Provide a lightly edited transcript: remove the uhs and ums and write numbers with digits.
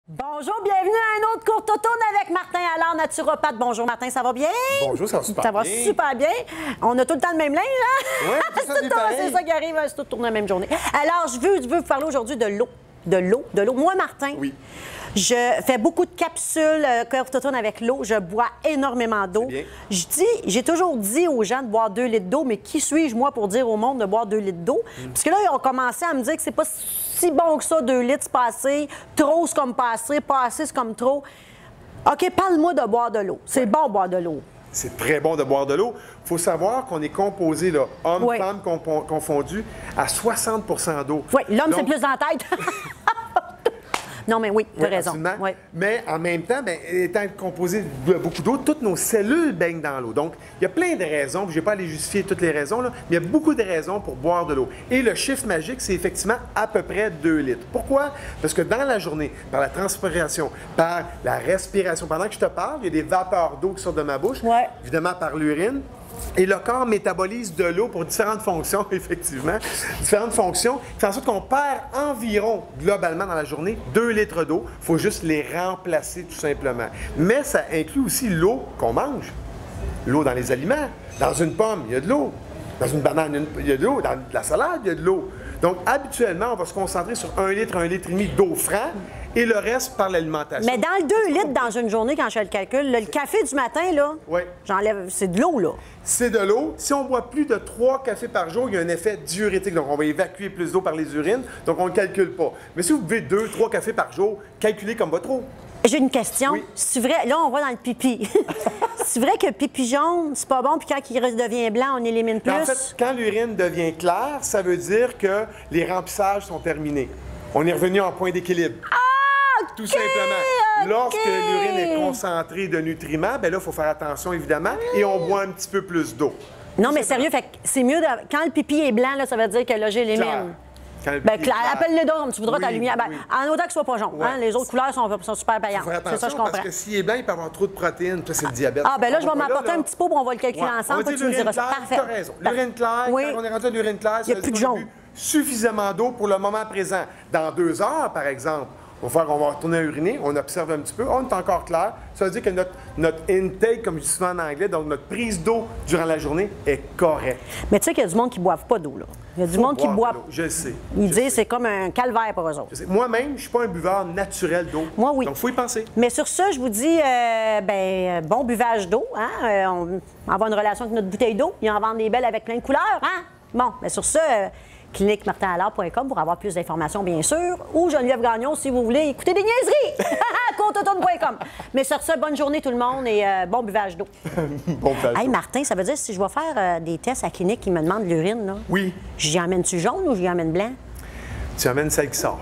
Bonjour, bienvenue à un autre court automne avec Martin Allard, naturopathe. Bonjour Martin, ça va bien? Bonjour, ça va super bien. Ça va super bien. On a tout le temps le même linge, hein? Oui, c'est ça qui arrive, c'est tout tourné la même journée. Alors, je veux vous parler aujourd'hui de l'eau. De l'eau. Moi, Martin, oui. Je fais beaucoup de capsules court automne avec l'eau. Je bois énormément d'eau. J'ai toujours dit aux gens de boire 2 litres d'eau, mais qui suis-je, moi, pour dire au monde de boire 2 litres d'eau? Parce que là, ils ont commencé à me dire que c'est pas si bon que ça, 2 litres, c'est pas assez. Trop, c'est comme pas assez. Pas assez, c'est comme trop. OK, parle-moi de boire de l'eau. C'est bon de boire de l'eau. C'est très bon de boire de l'eau. Il faut savoir qu'on est composé, là, hommes-femmes confondus, à 60 d'eau. Oui, l'homme, c'est plus dans la tête. Non, mais oui, tu as raison. Oui. Mais en même temps, étant composé de beaucoup d'eau, toutes nos cellules baignent dans l'eau. Donc, il y a plein de raisons, je ne vais pas aller justifier toutes les raisons, là, mais il y a beaucoup de raisons pour boire de l'eau. Et le chiffre magique, c'est effectivement à peu près 2 litres. Pourquoi? Parce que dans la journée, par la transpiration, par la respiration, pendant que je te parle, il y a des vapeurs d'eau qui sortent de ma bouche, évidemment par l'urine. Et le corps métabolise de l'eau pour différentes fonctions, effectivement. Différentes fonctions qui font en sorte qu'on perd environ, globalement, dans la journée, 2 litres d'eau. Il faut juste les remplacer, tout simplement. Mais ça inclut aussi l'eau qu'on mange. L'eau dans les aliments. Dans une pomme, il y a de l'eau. Dans une banane, il y a de l'eau. Dans la salade, il y a de l'eau. Donc, habituellement, on va se concentrer sur 1 litre et demi d'eau franc et le reste par l'alimentation. Mais dans le 2 litres dans une journée, quand je fais le calcul, le café du matin, là, j'enlève, c'est de l'eau, là. C'est de l'eau. Si on boit plus de 3 cafés par jour, il y a un effet diurétique. Donc, on va évacuer plus d'eau par les urines. Donc, on ne le calcule pas. Mais si vous buvez 2-3 cafés par jour, calculez comme votre eau. J'ai une question. Oui. C'est vrai, là, on va dans le pipi. C'est vrai que pipi jaune, c'est pas bon, puis quand il devient blanc, on élimine plus? En fait, quand l'urine devient claire, ça veut dire que les remplissages sont terminés. On est revenu en point d'équilibre. Tout simplement. Lorsque l'urine est concentrée de nutriments, bien là, il faut faire attention, évidemment, et on boit un petit peu plus d'eau. Non, mais sérieux, fait que c'est mieux quand le pipi est blanc, là, ça veut dire que là, j'élimine. Appelle-le donc comme tu voudras ta lumière. En autant qu'il ne soit pas jaune. Hein, les autres couleurs sont super payantes. C'est ça, je comprends. Parce que s'il est blanc, il peut avoir trop de protéines. Toi, c'est le diabète. Ben là, je vais m'apporter un petit pot, on va le calculer ensemble. Toi, tu me diras ça. Parfait. Tu as raison. L'urine claire, quand on est rendu à l'urine claire, il n'y a plus de jaune. Suffisamment d'eau pour le moment présent. Dans 2 heures, par exemple, on va retourner à uriner, on observe un petit peu, on est encore clair. Ça veut dire que notre intake, comme je dis souvent en anglais, donc notre prise d'eau durant la journée est correcte. Mais tu sais qu'il y a du monde qui ne boive pas d'eau, là. Il y a du monde qui boit. Je le sais. Ils disent que c'est comme un calvaire pour eux autres. Moi-même, je ne suis pas un buveur naturel d'eau. Moi, oui. Donc, il faut y penser. Mais sur ça, je vous dis, bon buvage d'eau. Hein? On va avoir une relation avec notre bouteille d'eau. Ils en vendent des belles avec plein de couleurs. Hein? Bon, mais sur ça, cliniquemartinallard.com pour avoir plus d'informations, bien sûr. Ou Geneviève Gagnon, si vous voulez écouter des niaiseries. courtautomne.com. Mais sur ça, bonne journée tout le monde et bon buvage d'eau. Bon buvage d'eau. Hey, Martin, ça veut dire si je vais faire des tests à la clinique qui me demandent l'urine, là, oui. J'y emmène-tu jaune ou j'y emmène blanc? Tu emmènes celle qui sort.